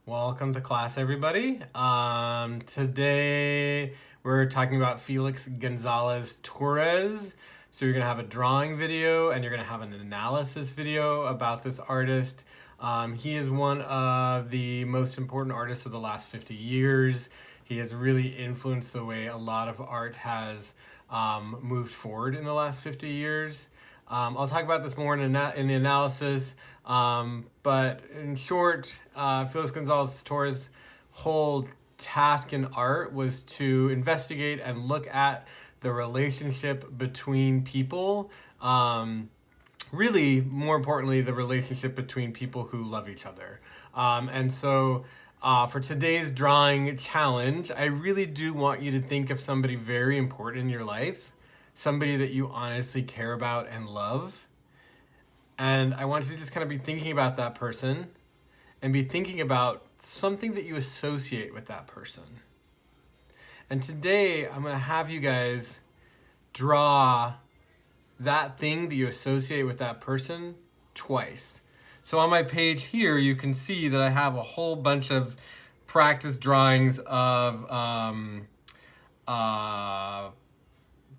Welcome to class, everybody. Today we're talking about Felix Gonzalez-Torres. So you're gonna have a drawing video and you're gonna have an analysis video about this artist. He is one of the most important artists of the last 50 years. He has really influenced the way a lot of art has moved forward in the last 50 years. I'll talk about this more in the analysis, but in short, Felix Gonzalez-Torres' whole task in art was to investigate and look at the relationship between people. Really, more importantly, the relationship between people who love each other. For today's drawing challenge, I really do want you to think of somebody very important in your life, somebody that you honestly care about and love. And I want you to just kind of be thinking about that person and be thinking about something that you associate with that person. And today I'm going to have you guys draw that thing that you associate with that person twice. So on my page here, you can see that I have a whole bunch of practice drawings of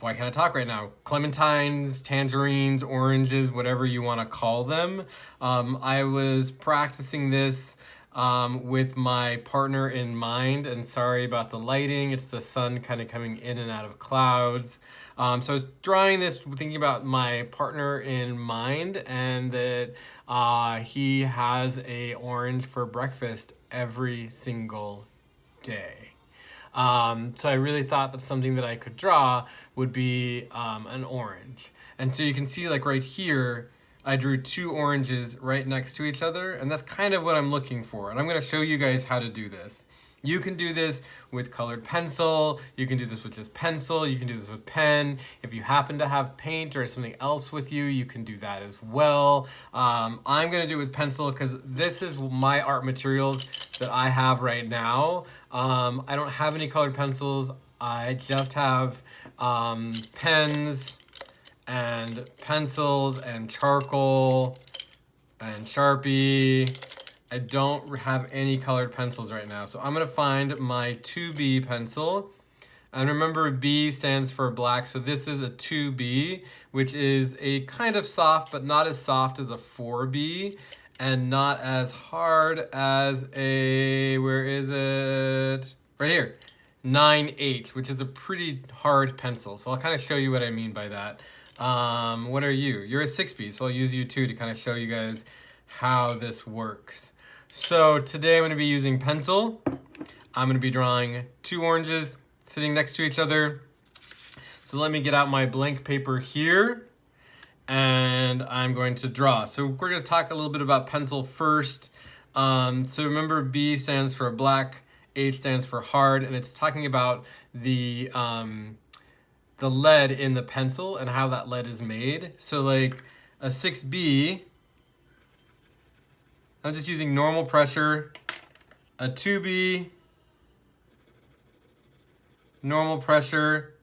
why can't I talk right now? Clementines, tangerines, oranges, whatever you want to call them. I was practicing this with my partner in mind, and sorry about the lighting. It's the sun kind of coming in and out of clouds. So I was drawing this thinking about my partner in mind, and that he has a orange for breakfast every single day. So I really thought that something that I could draw would be an orange. And so you can see, like right here, I drew two oranges right next to each other, and that's kind of what I'm looking for. And I'm going to show you guys how to do this. You can do this with colored pencil, you can do this with just pencil, you can do this with pen. If you happen to have paint or something else with you, you can do that as well. I'm gonna do it with pencil because this is my art materials that I have right now. I don't have any colored pencils, I just have pens and pencils and charcoal and Sharpie. I don't have any colored pencils right now. So I'm gonna find my 2B pencil. And remember, B stands for black, so this is a 2B, which is a kind of soft, but not as soft as a 4B, and not as hard as a, where is it? Right here, 9H, which is a pretty hard pencil. So I'll kind of show you what I mean by that. What are you? You're a 6B, so I'll use you too to kind of show you guys how this works. So today I'm going to be using pencil. I'm going to be drawing two oranges sitting next to each other. So let me get out my blank paper here and I'm going to draw. So we're going to talk a little bit about pencil first. So remember, B stands for black, H stands for hard, and it's talking about the lead in the pencil and how that lead is made. So like a 6B, I'm just using normal pressure, a 2B, normal pressure,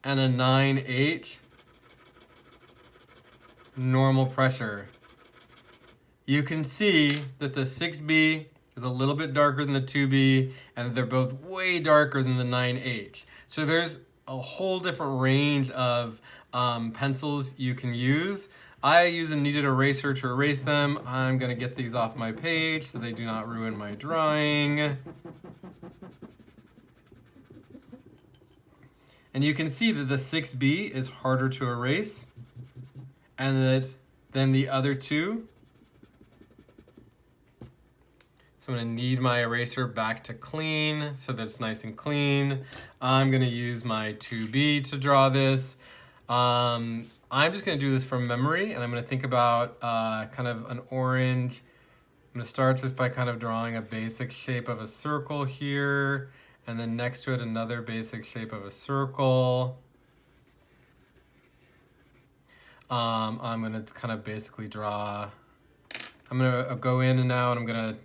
and a 9H, normal pressure. You can see that the 6B is a little bit darker than the 2B, and they're both way darker than the 9H. So there's a whole different range of pencils you can use. I use a kneaded eraser to erase them. I'm gonna get these off my page so they do not ruin my drawing. And you can see that the 6B is harder to erase than the other two. So I'm gonna knead my eraser back to clean so that it's nice and clean. I'm gonna use my 2B to draw this. I'm just gonna do this from memory, and I'm gonna think about kind of an orange. I'm gonna start just by kind of drawing a basic shape of a circle here, and then next to it another basic shape of a circle. I'm gonna kind of basically draw, I'm gonna go in and now and I'm gonna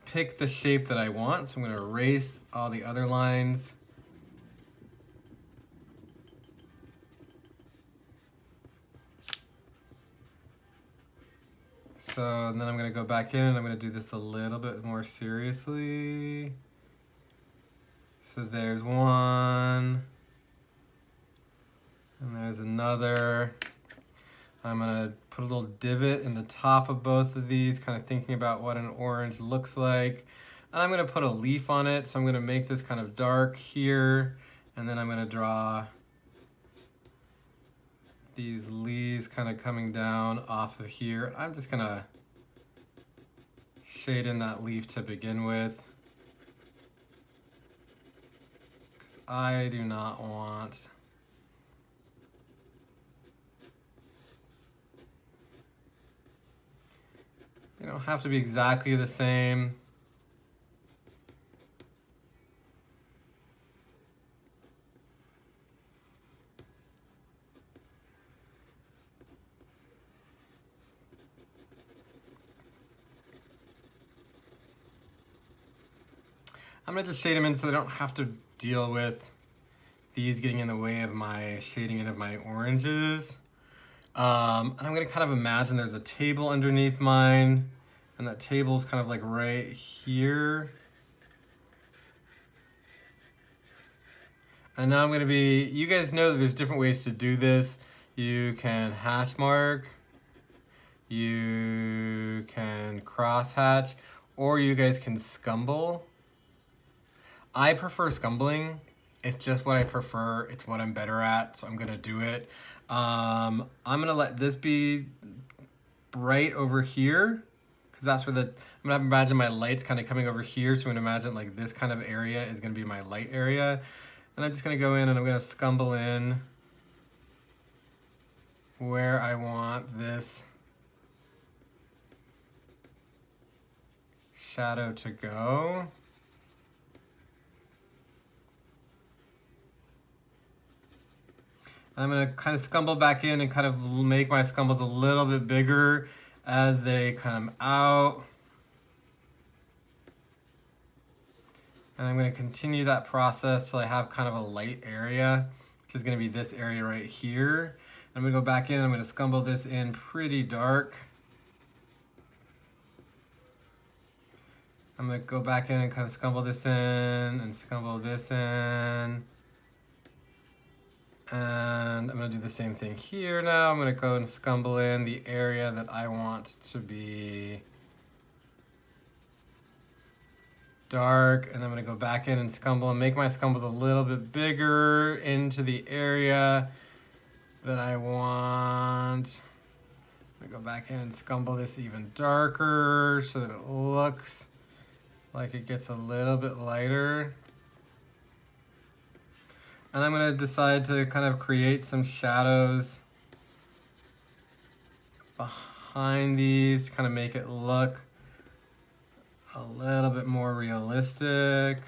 pick the shape that I want. So I'm gonna erase all the other lines. So then I'm gonna go back in and I'm gonna do this a little bit more seriously. So there's one, and there's another. I'm gonna put a little divot in the top of both of these, kind of thinking about what an orange looks like. And I'm gonna put a leaf on it, so I'm gonna make this kind of dark here, and then I'm gonna draw these leaves kind of coming down off of here. I'm just gonna shade in that leaf to begin with. I do not want they don't have to be exactly the same. I'm gonna just shade them in so I don't have to deal with these getting in the way of my shading in of my oranges. And I'm gonna kind of imagine there's a table underneath mine, and that table's kind of like right here. And now I'm gonna be, you guys know that there's different ways to do this. You can hash mark, you can cross hatch, or you guys can scumble. I prefer scumbling. It's just what I prefer. It's what I'm better at, so I'm gonna do it. I'm gonna let this be bright over here, because that's where I'm gonna imagine my light's kind of coming over here, so I'm gonna imagine like this kind of area is gonna be my light area. And I'm just gonna go in and I'm gonna scumble in where I want this shadow to go. I'm gonna kind of scumble back in and kind of make my scumbles a little bit bigger as they come out. And I'm gonna continue that process till I have kind of a light area, which is gonna be this area right here. I'm gonna go back in, I'm gonna scumble this in pretty dark. I'm gonna go back in and kind of scumble this in and scumble this in. And I'm gonna do the same thing here now. I'm gonna go and scumble in the area that I want to be dark, and I'm gonna go back in and scumble and make my scumbles a little bit bigger into the area that I want. I'm gonna go back in and scumble this even darker so that it looks like it gets a little bit lighter. And I'm gonna decide to kind of create some shadows behind these, kind of make it look a little bit more realistic.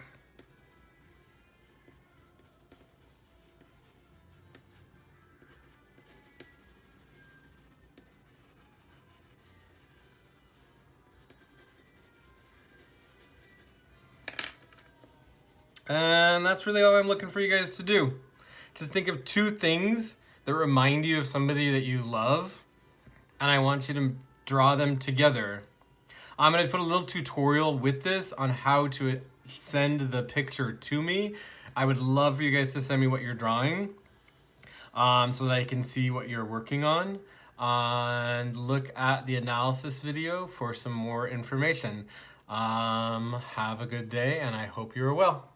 And that's really all I'm looking for you guys to do. Just think of 2 things that remind you of somebody that you love, and I want you to draw them together. I'm gonna put a little tutorial with this on how to send the picture to me. I would love for you guys to send me what you're drawing, so that I can see what you're working on, and look at the analysis video for some more information. Have a good day, and I hope you're well.